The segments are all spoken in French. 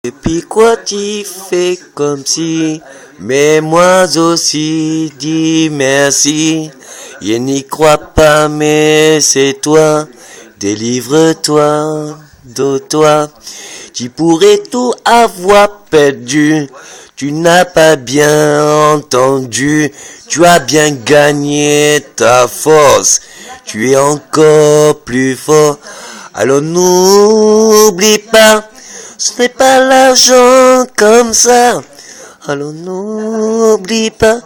Et puis quoi tu fais comme si, mais moi aussi dis merci. Je n'y crois pas mais c'est toi, délivre-toi de toi. Tu pourrais tout avoir perdu, tu n'as pas bien entendu, tu as bien gagné ta force, tu es encore plus fort. Alors n'oublie pas, ce n'est pas l'argent comme ça. Alors n'oublie pas,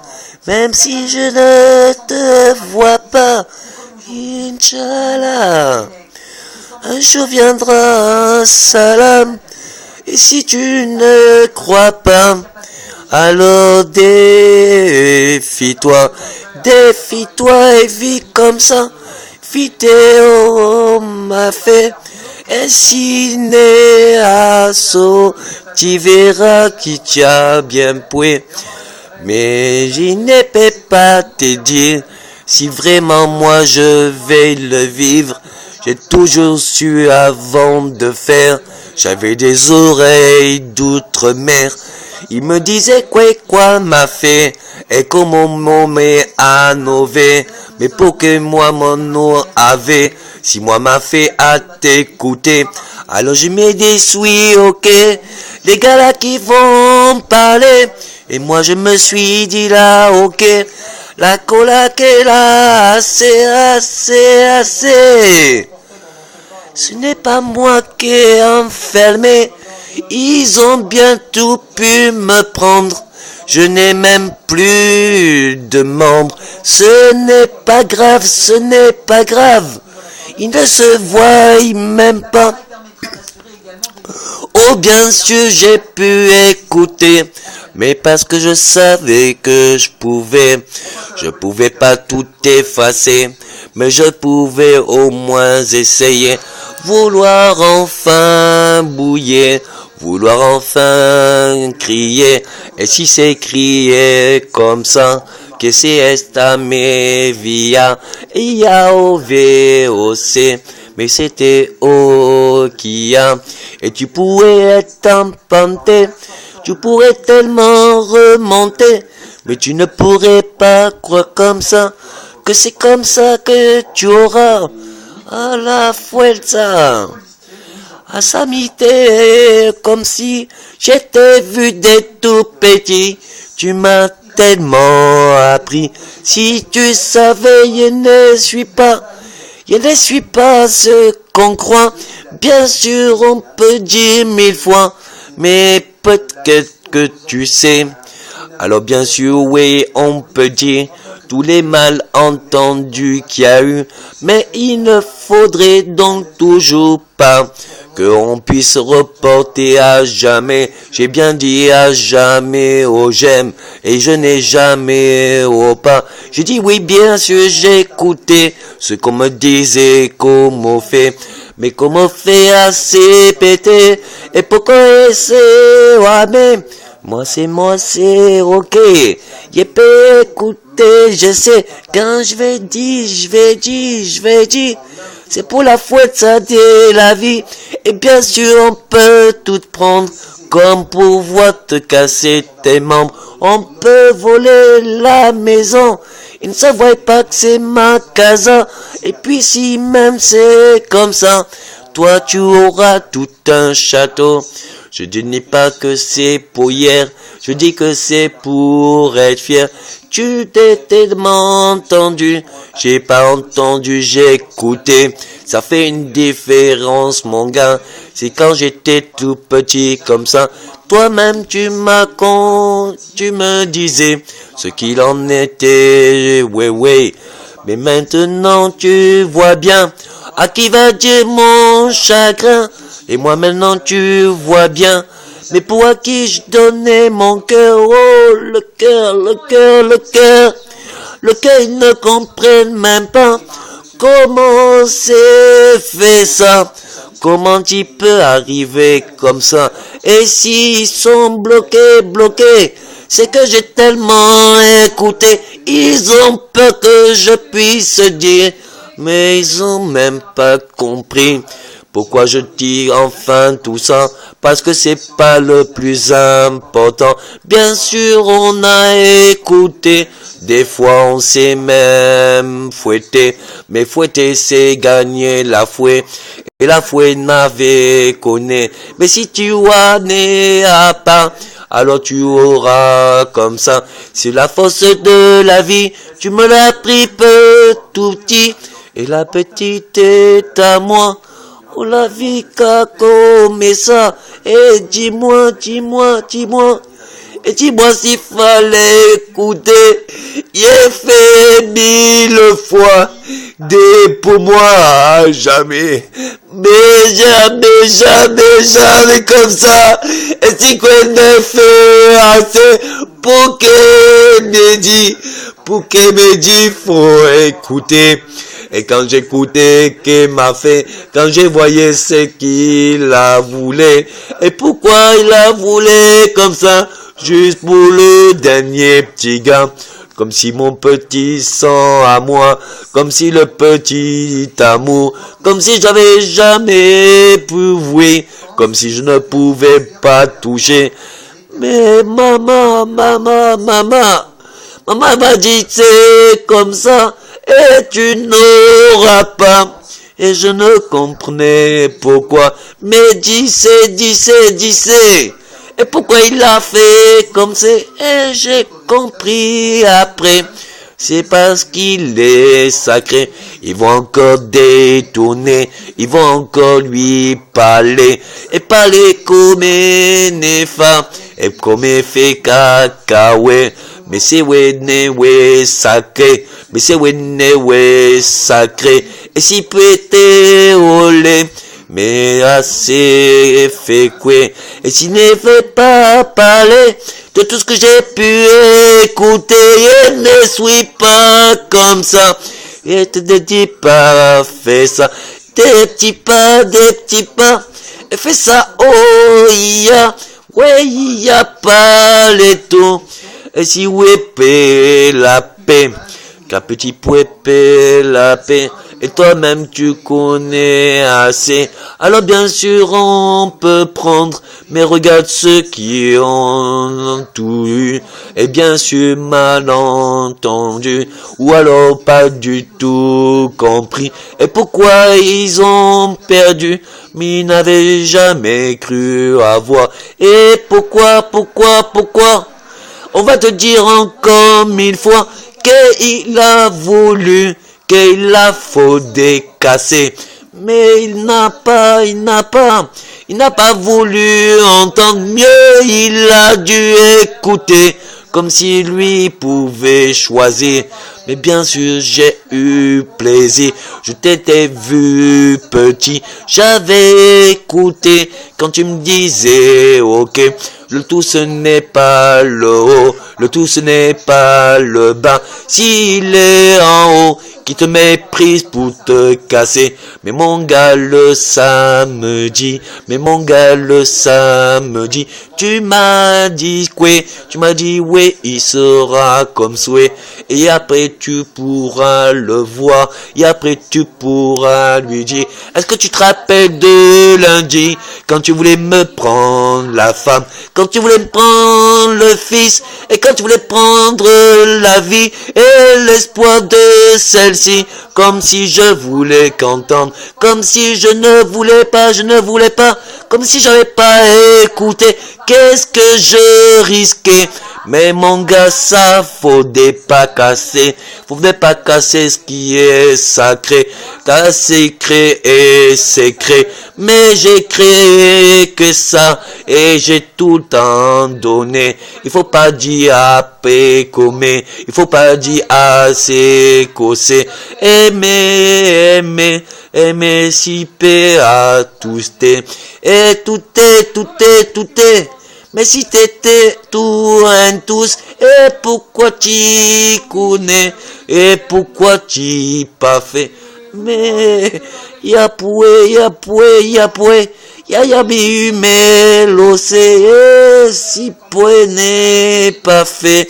même si je ne te vois pas, Inch'Allah, un jour viendra un salam. Et si tu ne crois pas, alors défie-toi et vis comme ça. Vidéo m'a fait insiné à so, tu verras qui t'a bien poué. Mais je ne peux pas te dire si vraiment moi je vais le vivre. J'ai toujours su avant de faire, j'avais des oreilles d'outre-mer. Il me disait quoi m'a fait et comment mon m'est annové. Mais pour que moi mon nom avait, si moi m'a fait à t'écouter, alors je me dis oui ok, les gars là qui vont parler, et moi je me suis dit là ok, la cola qu'est là, assez. Ce n'est pas moi qui ai enfermé, ils ont bien tout pu me prendre. Je n'ai même plus de membres. Ce n'est pas grave, Ils ne se voient même pas. Oh bien sûr j'ai pu écouter, mais parce que je savais que je pouvais pas tout effacer, mais je pouvais au moins essayer. Vouloir enfin bouiller, vouloir enfin crier, et si c'est crier comme ça, que c'est esta me via, IAOVOC, mais c'était Okia, et tu pourrais être empanté, tu pourrais tellement remonter, mais tu ne pourrais pas croire comme ça, que c'est comme ça que tu auras à la fuerza. À s'amiter comme si j'étais vu dès tout petit. Tu m'as tellement appris. Si tu savais, je ne suis pas ce qu'on croit. Bien sûr, on peut dire 1000 fois, mais peut-être que tu sais. Alors bien sûr, oui, on peut dire tous les malentendus qu'il y a eu, mais il ne faudrait donc toujours pas qu'on puisse reporter à jamais. J'ai bien dit à jamais au j'aime, et je n'ai jamais au pas. J'ai dit oui, bien sûr, j'ai écouté ce qu'on me disait, comment fait, mais comment fait assez péter, et pourquoi c'est ouais, moi c'est ok. Je peux écouter, je sais, quand je vais dire, c'est pour la fouette, ça de la vie. Et bien sûr, on peut tout prendre, comme pouvoir te casser tes membres. On peut voler la maison, il ne se voit pas que c'est ma casa. Et puis si même c'est comme ça, toi tu auras tout un château. Je ne dis pas que c'est pour hier, je dis que c'est pour être fier. Tu t'es tellement entendu, j'ai pas entendu, j'ai écouté. Ça fait une différence mon gars, c'est quand j'étais tout petit comme ça. Toi-même tu me disais ce qu'il en était, ouais. Mais maintenant tu vois bien, à qui va dire mon chagrin. Et moi maintenant tu vois bien, mais pour à qui je donnais mon cœur, oh le cœur, ils ne comprennent même pas comment c'est fait ça, comment tu peux arriver comme ça, et s'ils sont bloqués, c'est que j'ai tellement écouté, ils ont peur que je puisse dire, mais ils ont même pas compris. Pourquoi je dis enfin tout ça? Parce que c'est pas le plus important. Bien sûr, on a écouté. Des fois, on s'est même fouetté. Mais fouetter, c'est gagner la fouet. Et la fouet n'avait connu. Mais si tu as né à part, alors tu auras comme ça. C'est la force de la vie. Tu me l'as pris tout petit. Et la petite est à moi. Oh la vie qu'a comme ça. Et dis-moi. Et dis-moi s'il fallait écouter. J'ai fait 1000 fois des pour moi jamais. Mais jamais comme ça. Et si qu'on ne fait assez pour qu'elle me dit, faut écouter. Et quand j'écoutais qu'il m'a fait, quand je voyais ce qu'il a voulu, et pourquoi il a voulu comme ça, juste pour le dernier petit gars, comme si mon petit sang à moi, comme si le petit amour, comme si j'avais jamais pu voir, comme si je ne pouvais pas toucher. Mais maman m'a dit c'est comme ça. Et tu n'auras pas. Et je ne comprenais pourquoi. Mais dis. Et pourquoi il a fait comme c'est. Et j'ai compris après. C'est parce qu'il est sacré. Ils vont encore détourner. Ils vont encore lui parler. Et parler comme Nefa. Et comme fait cacahuète. Mais c'est ouais sacré. Mais c'est ouais sacré. Et si peut être olé. Mais assez fait quoi. Et s'il ne veut pas parler de tout ce que j'ai pu écouter, et ne suis pas comme ça. Et te dis pas, fais ça. Des petits pas. Et fais ça, oh, il y a pas les tout. Et si ouais paix la paix, qu'un petit pouet paix la paix, et toi-même tu connais assez, alors bien sûr on peut prendre, mais regarde ceux qui ont tout eu, et bien sûr mal entendu, ou alors pas du tout compris, et pourquoi ils ont perdu, mais ils n'avaient jamais cru avoir, et pourquoi, on va te dire encore 1000 fois qu'il a voulu, qu'il a faudé casser. Mais il n'a pas voulu entendre mieux, il a dû écouter, comme si lui pouvait choisir. Mais bien sûr, j'ai eu plaisir, je t'étais vu petit, j'avais écouté quand tu me disais ok. Le tout ce n'est pas le haut, le tout ce n'est pas le bas. S'il est en haut, qui te méprise pour te casser. Mais mon gars le samedi, tu m'as dit quoi? Tu m'as dit ouais, il sera comme souhait. Et après tu pourras le voir, et après tu pourras lui dire, est-ce que tu te rappelles de lundi, quand tu voulais me prendre la femme, quand tu voulais me prendre le fils, et quand tu voulais prendre la vie, et l'espoir de celle-ci, comme si je voulais qu'entendre, comme si je ne voulais pas, comme si j'avais pas écouté, qu'est-ce que je risquais? Mais mon gars, ça faudrait pas casser ce qui est sacré. T'as secret et secret, mais j'ai créé que ça, et j'ai tout le temps donné. Il faut pas dire après comme, il faut pas dire assez cossé. Aimer, si paix à tous t'es, et tout est. Mais si t'étais tout un tous, et pourquoi tu connais, et pourquoi tu pas fait? Mais, y'a bi mais l'océan, si point n'est pas fait.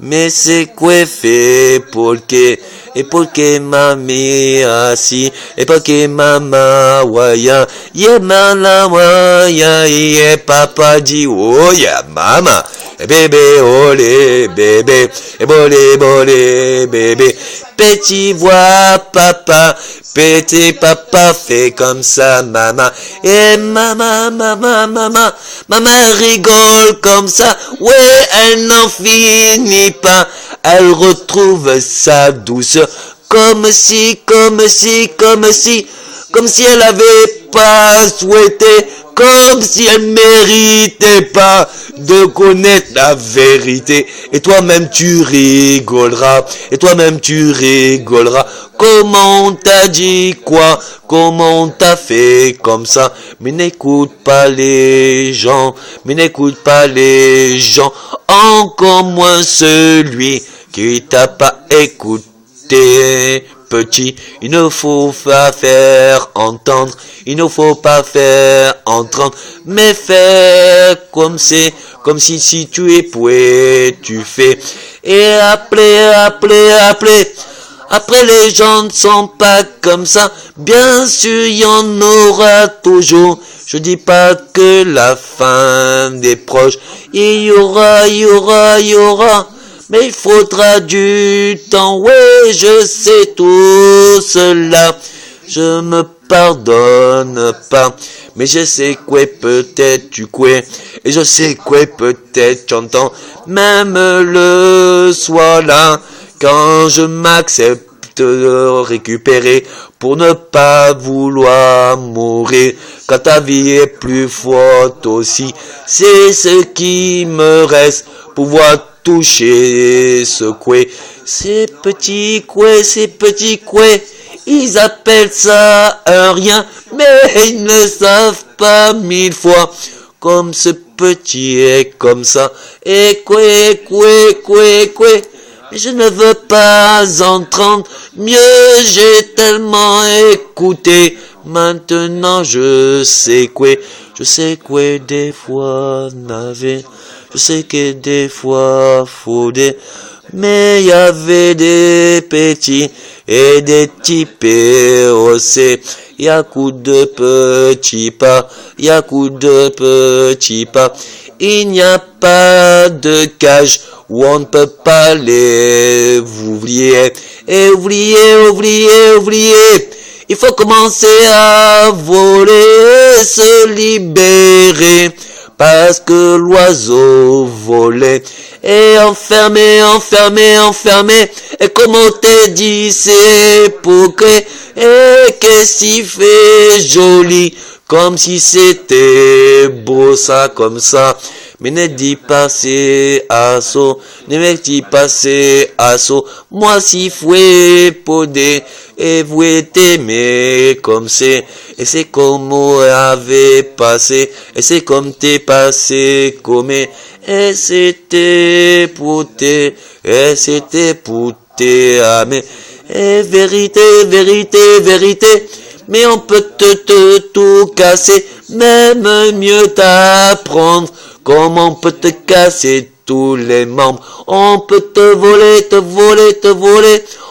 Mais c'est quoi fait pour que, et porque mami asi, et porque mama waya, ye mala waya, ye papa dit oh ya mama, et bébé olé bébé, et bolé bolé bébé, petit voix papa, petit papa fait comme ça maman, et maman rigole comme ça, ouais elle n'en finit pas, elle retrouve sa douceur, comme si elle avait pas souhaité, comme si elle méritait pas de connaître la vérité. Et toi-même tu rigoleras, comment on t'a dit quoi, comment on t'a fait comme ça. Mais n'écoute pas les gens, encore moins celui qui t'a pas écouté. Petit, il ne faut pas faire entendre, mais faire comme si tu es poué, tu fais. Et après les gens ne sont pas comme ça, bien sûr il y en aura toujours. Je dis pas que la fin des proches, il y aura. Mais il faudra du temps, ouais, je sais tout cela. Je me pardonne pas, mais je sais quoi, peut-être tu quoi, et je sais quoi, peut-être tu entends, même le soir là, quand je m'accepte récupérer, pour ne pas vouloir mourir, quand ta vie est plus forte aussi, c'est ce qui me reste, pouvoir toucher, secouer, ces petits couets, ils appellent ça un rien, mais ils ne savent pas 1000 fois, comme ce petit est comme ça, et coué, mais je ne veux pas entendre, mieux j'ai tellement écouté, maintenant je sais quoi des fois n'avait. Je sais que des fois faudait, mais il y avait des petits et des petits aussi. Il y a coup de petits pas, Il n'y a pas de cage où on ne peut pas les oublier. Et oublier. Il faut commencer à voler, se libérer. Parce que l'oiseau volait, et enfermé, et comme on t'a dit, c'est pour que, et qu'est-ce qui fait joli, comme si c'était beau ça, comme ça. Mais ne dis pas c'est assaut, moi si fouet podé, et vous êtes aimé comme c'est, et c'est comme on avait passé, et c'est comme t'es passé comme, et c'était pour t'aimer, et vérité, mais on peut te tout casser, même mieux t'apprendre, comment on peut te casser tous les membres, on peut te voler,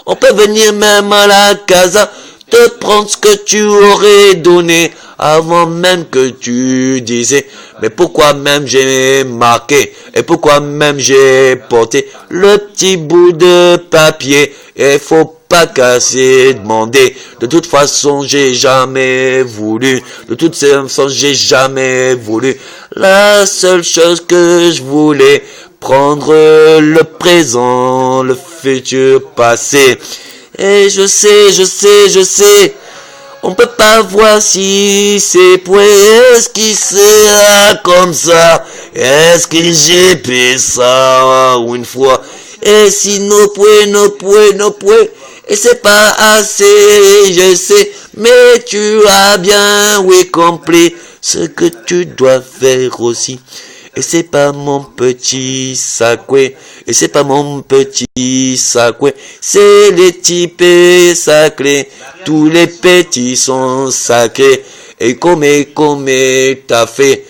on peut venir même à la casa, te prendre ce que tu aurais donné, avant même que tu disais, mais pourquoi même j'ai marqué, et pourquoi même j'ai porté le petit bout de papier, et faut pas casser, demander, de toute façon j'ai jamais voulu, la seule chose que je voulais, prendre le présent, le futur, passé, et je sais, on peut pas voir si c'est pour, est-ce qu'il sera comme ça, est-ce que j'ai fait ça une fois, et si no puede, et c'est pas assez, je sais, mais tu as bien, oui, compris, ce que tu dois faire aussi. Et c'est pas mon petit sacré, c'est les types sacrés, tous les petits sont sacrés, et comme t'as fait,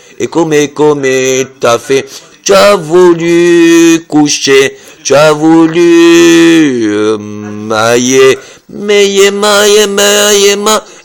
tu as voulu coucher, Tu as voulu mailler,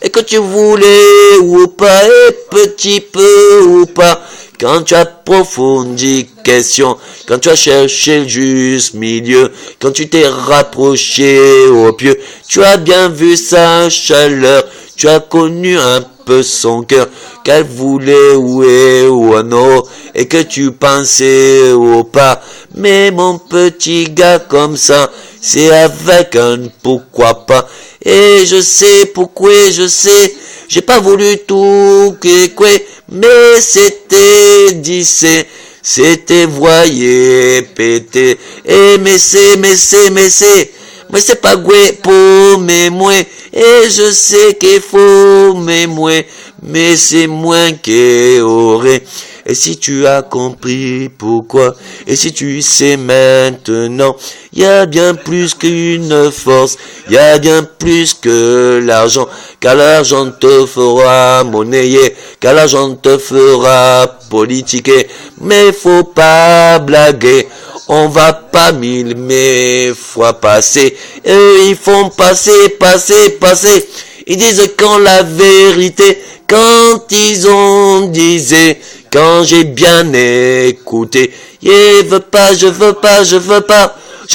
et que tu voulais ou pas, et petit peu ou pas. Quand tu as approfondi question, quand tu as cherché le juste milieu, quand tu t'es rapproché au pieu, tu as bien vu sa chaleur, tu as connu un peu son cœur, qu'elle voulait ou non, et que tu pensais ou pas. Mais mon petit gars comme ça, c'est avec un pourquoi pas. Et je sais pourquoi, je sais, j'ai pas voulu tout mais c'était dissé, c'était voyé pété. Et mais c'est pas goué pour moi. Et je sais qu'il faut mais c'est moins qu'il aurait. Et si tu as compris pourquoi, et si tu sais maintenant, y a bien plus qu'une force, y a bien plus que l'argent, car l'argent te fera monnayer, car l'argent te fera politiquer, mais faut pas blaguer. On va pas 1000 fois passer, eux ils font passer. Ils disent quand la vérité, quand ils ont disé, quand j'ai bien écouté, je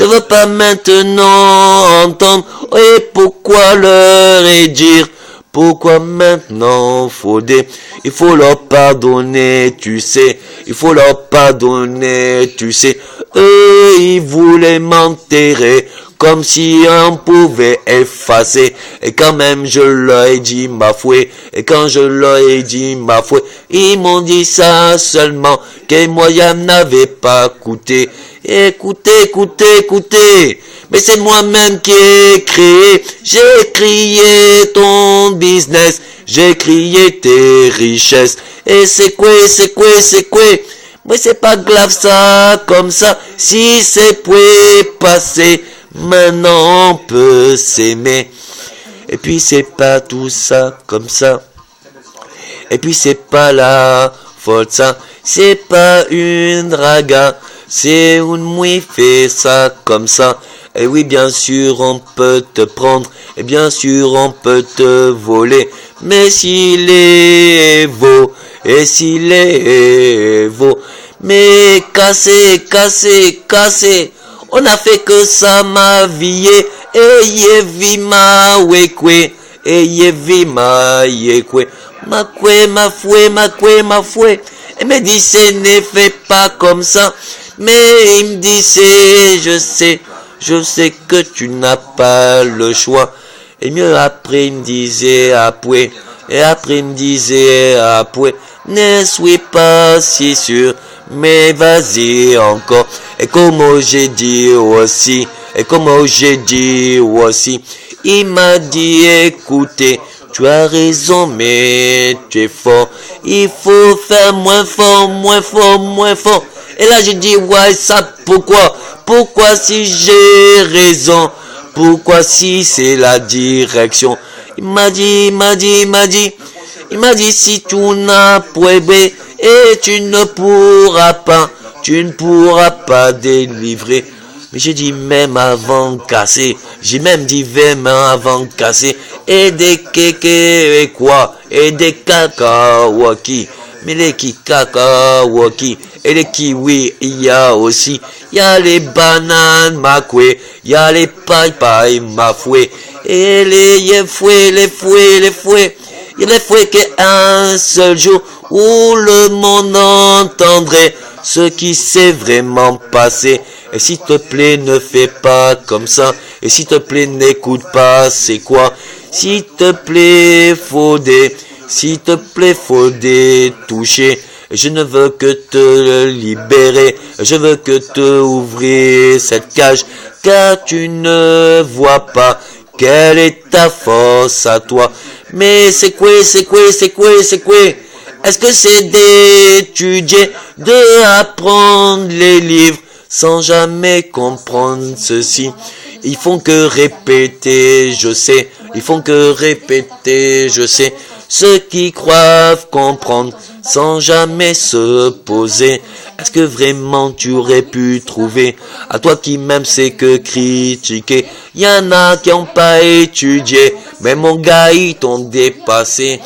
veux pas maintenant entendre, et pourquoi leur dire, pourquoi maintenant faut dire, il faut leur pardonner, tu sais, il faut leur pardonner, tu sais, eux ils voulaient m'enterrer, comme si on pouvait effacer, et quand même je leur ai dit ma foi, et quand je leur ai dit ma foi, ils m'ont dit ça seulement, que moi y'en n'avais pas coûté. Écoutez, mais c'est moi-même qui ai créé, j'ai crié ton business, j'ai crié tes richesses, et c'est quoi, mais c'est pas grave ça, comme ça, si c'est pour passer, maintenant on peut s'aimer, et puis c'est pas tout ça, comme ça, et puis c'est pas la faute ça, c'est pas une draga, c'est une mouille fait ça comme ça. Et oui, bien sûr, on peut te prendre, et bien sûr, on peut te voler, mais s'il est beau, et s'il est beau, mais cassé, on a fait que ça ma vie, et yevima wekwe, et yevima yekwe, ma fouet, et me dit, ce ne fait pas comme ça, mais il me dit, je sais que tu n'as pas le choix. Et mieux après, il me disait, après, ne sois pas si sûr, mais vas-y encore. Et comme j'ai dit aussi, il m'a dit, écoutez, tu as raison, mais tu es fort. Il faut faire moins fort. Et là, j'ai dit, ouais, ça, pourquoi si j'ai raison? Pourquoi si c'est la direction? Il m'a dit, si tu n'as prouvé, et tu ne pourras pas délivrer. Mais j'ai dit même avant casser, et des kéké et quoi, et des cacahuaki, mais les cacahuaki, et les kiwis, il y a aussi, il y a les bananes makwe, il y a les paille mafoué, et les fouets, il les fouets qu'un seul jour où le monde entendrait ce qui s'est vraiment passé. Et s'il te plaît, ne fais pas comme ça. Et s'il te plaît, n'écoute pas, c'est quoi? S'il te plaît, faut toucher. Je ne veux que te libérer. Je veux que te ouvrir cette cage. Car tu ne vois pas quelle est ta force à toi. Mais c'est quoi? Est-ce que c'est d'étudier, d'apprendre les livres sans jamais comprendre ceci? Ils font que répéter, je sais. ceux qui croient comprendre sans jamais se poser. Est-ce que vraiment tu aurais pu trouver, à toi qui même sais que critiquer? Y en a qui n'ont pas étudié, mais mon gars ils t'ont dépassé.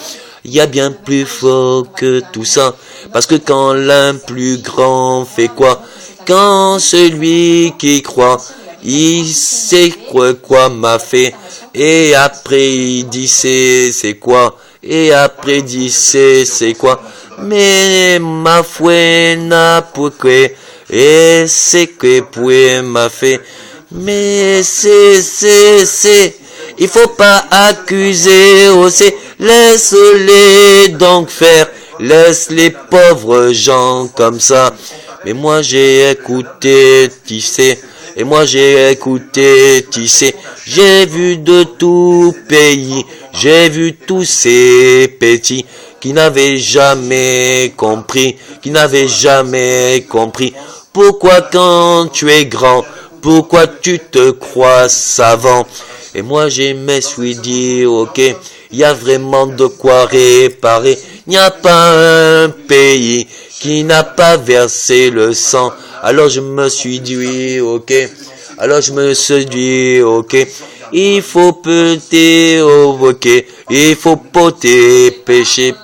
Y a bien plus fort que tout ça, parce que quand l'un plus grand fait quoi? Quand celui qui croit, il sait quoi m'a fait, et après il dit c'est quoi, et après il dit c'est quoi, mais ma foi n'a pas que, et c'est que pour m'a fait, mais c'est, il faut pas accuser aussi, laisse-les donc faire, laisse les pauvres gens comme ça. Mais moi j'ai écouté, tu sais, et moi j'ai écouté, tu sais, j'ai vu de tout pays, j'ai vu tous ces petits qui n'avaient jamais compris, pourquoi quand tu es grand, pourquoi tu te crois savant. Et moi je me suis dit, ok, il y a vraiment de quoi réparer, il n'y a pas un pays qui n'a pas versé le sang. Alors je me suis dit, ok, il faut peut-être, ok, il faut poter, pécher.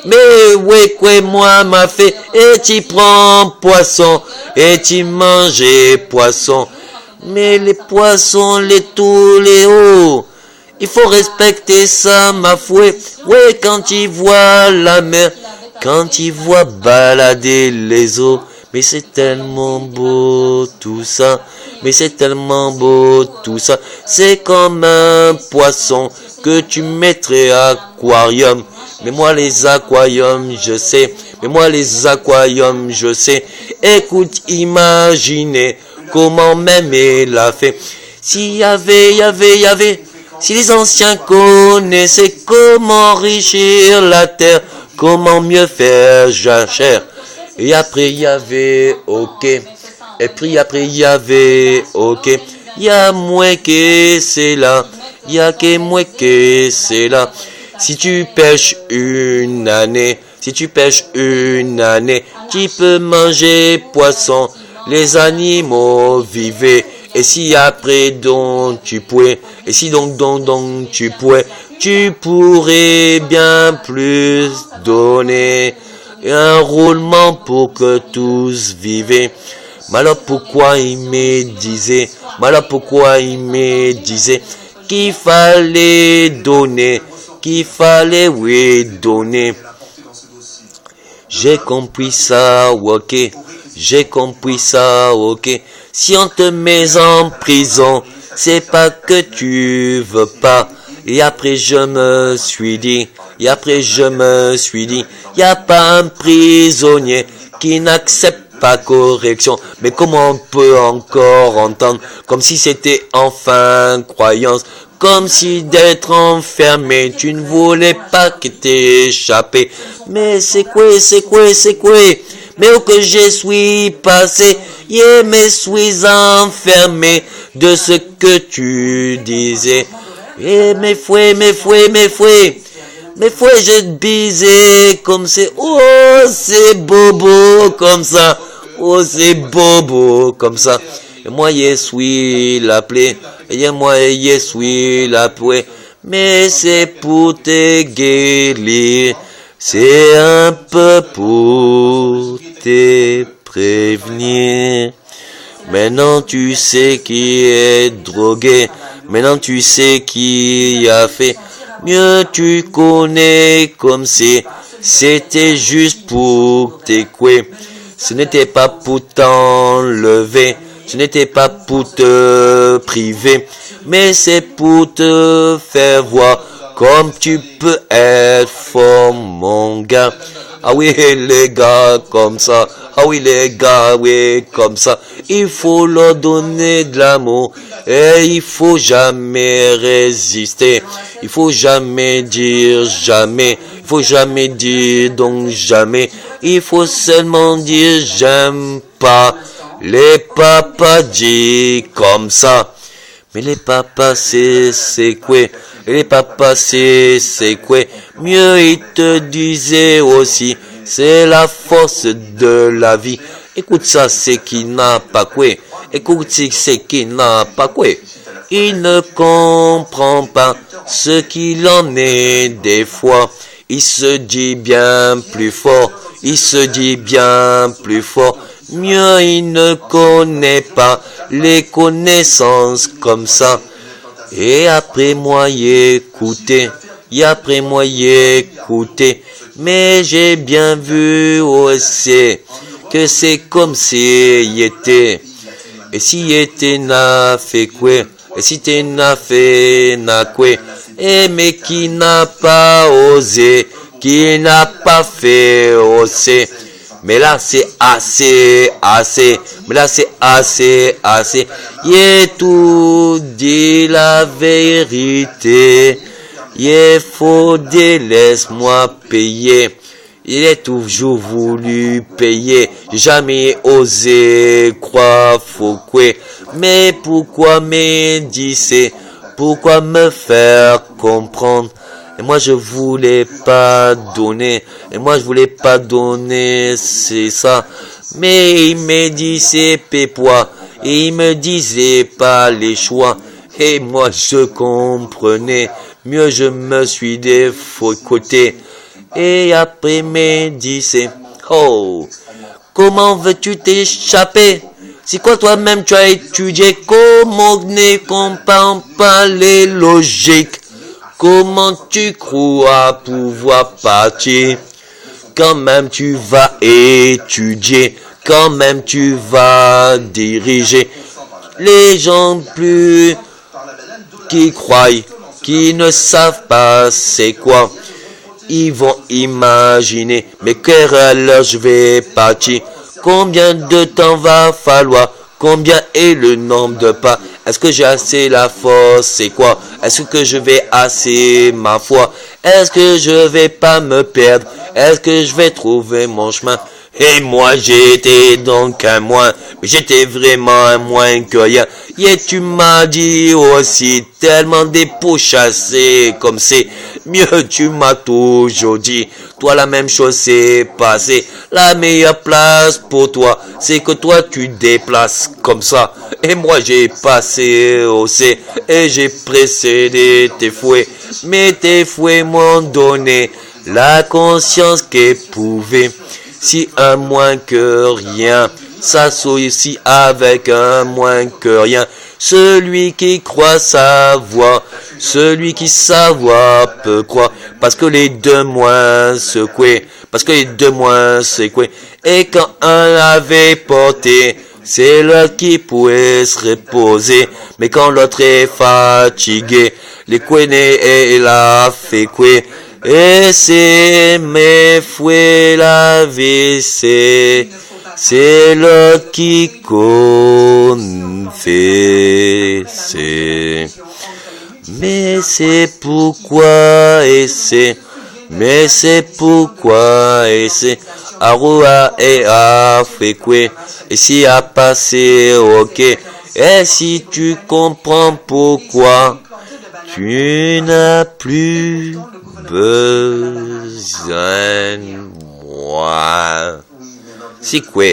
Mais ouais, quoi, moi m'a fait, et tu prends poisson, et tu manges poisson. Mais les poissons, les tous, les hauts, il faut respecter ça, ma foi. Ouais, quand tu vois la mer, quand tu vois balader les eaux, mais c'est tellement beau tout ça, c'est comme un poisson que tu mettrais à aquarium. Mais moi les aquariums, je sais, écoute, imaginez comment même il a fait. S'il y avait, si les anciens connaissaient comment enrichir la terre, comment mieux faire jachère. Et après il y avait, ok. Et puis après il y avait, ok. Il y a moins que c'est là. Il y a que moins que c'est là. Si tu pêches une année, tu peux manger poisson. Les animaux vivaient. Et si après donc tu pouvais, tu pourrais bien plus donner un roulement pour que tous vivaient. Mais alors pourquoi il me disait, qu'il fallait donner, donner. J'ai compris ça, ok. Si on te met en prison, c'est pas que tu veux pas. Et après je me suis dit, y a pas un prisonnier qui n'accepte pas correction. Mais comment on peut encore entendre comme si c'était enfin croyance, comme si d'être enfermé, tu ne voulais pas que t'échapper. Mais c'est quoi? Mais où que je suis passé, je me suis enfermé de ce que tu disais. Et mes fouets, je te bisais comme c'est, c'est bobo comme ça. Et moi, je suis l'appelé, mais c'est pour te guérir. C'est un peu pour te prévenir. Maintenant tu sais qui est drogué. Maintenant tu sais qui a fait. Mieux tu connais comme si c'était juste pour t'écouer. Ce n'était pas pour t'enlever. Ce n'était pas pour te priver. Mais c'est pour te faire voir comme tu peux être fort, mon gars. Ah oui, les gars, comme ça. Il faut leur donner de l'amour. Et il faut jamais résister. Il faut jamais dire jamais. Il faut jamais dire donc jamais. Il faut seulement dire j'aime pas les papas dit comme ça. Mais les papas, c'est quoi? Les papas, c'est quoi? Mieux ils te disaient aussi, c'est la force de la vie. Écoute ça, c'est qui n'a pas quoi. Écoute, c'est qui n'a pas quoi. Il ne comprend pas ce qu'il en est des fois. Il se dit bien plus fort. Il se dit bien plus fort. Mieux il ne connaît pas les connaissances comme ça. Et après moi écouter, mais j'ai bien vu aussi que c'est comme s'il était. Et si était n'a fait quoi? Et si t'es n'a fait n'a quoi? Et mais qui n'a pas osé, qui n'a pas fait oser. Mais là c'est assez. Mais là c'est assez. Il tout dit la vérité. Il faut laisse-moi payer. Il est toujours voulu payer. Jamais osé croire faut quoi. Mais pourquoi méditer? Pourquoi me faire comprendre? Et moi je voulais pas donner. C'est ça. Mais il me disait pépois. Et il me disait pas les choix. Et moi je comprenais. Mieux je me suis défauté. Et après me disait, oh, comment veux-tu t'échapper? Si quoi toi-même tu as étudié, comment ne comprends pas les logiques? Comment tu crois pouvoir partir? Quand même tu vas étudier, quand même tu vas diriger. Les gens plus qui croient, qui ne savent pas c'est quoi, ils vont imaginer, mais quelle heure je vais partir? Combien de temps va falloir? Combien est le nombre de pas? Est-ce que j'ai assez la force? C'est quoi? Est-ce que je vais assez ma foi? Est-ce que je vais pas me perdre? Est-ce que je vais trouver mon chemin? Et moi j'étais donc un moins, mais j'étais vraiment un moins que rien. Et tu m'as dit aussi tellement des pots chassés comme c'est. Mieux tu m'as toujours dit, toi la même chose s'est passée. La meilleure place pour toi, c'est que toi tu déplaces comme ça. Et moi j'ai passé aussi, et j'ai précédé tes fouets. Mais tes fouets m'ont donné la conscience qu'éprouver. Si un moins que rien s'associe avec un moins que rien, celui qui croit savoir, celui qui savoir peut croire, parce que les deux moins secoués, et quand un l'avait porté, c'est l'autre qui pouvait se reposer, mais quand l'autre est fatigué, les couenés et la fait couer. Et c'est mes fouets la vie, c'est le qui confesse. Mais c'est pourquoi Aroua et a fait quoi? Et si a passé, ok. Et si tu comprends pourquoi, tu n'as plus besoin de moi. C'est quoi?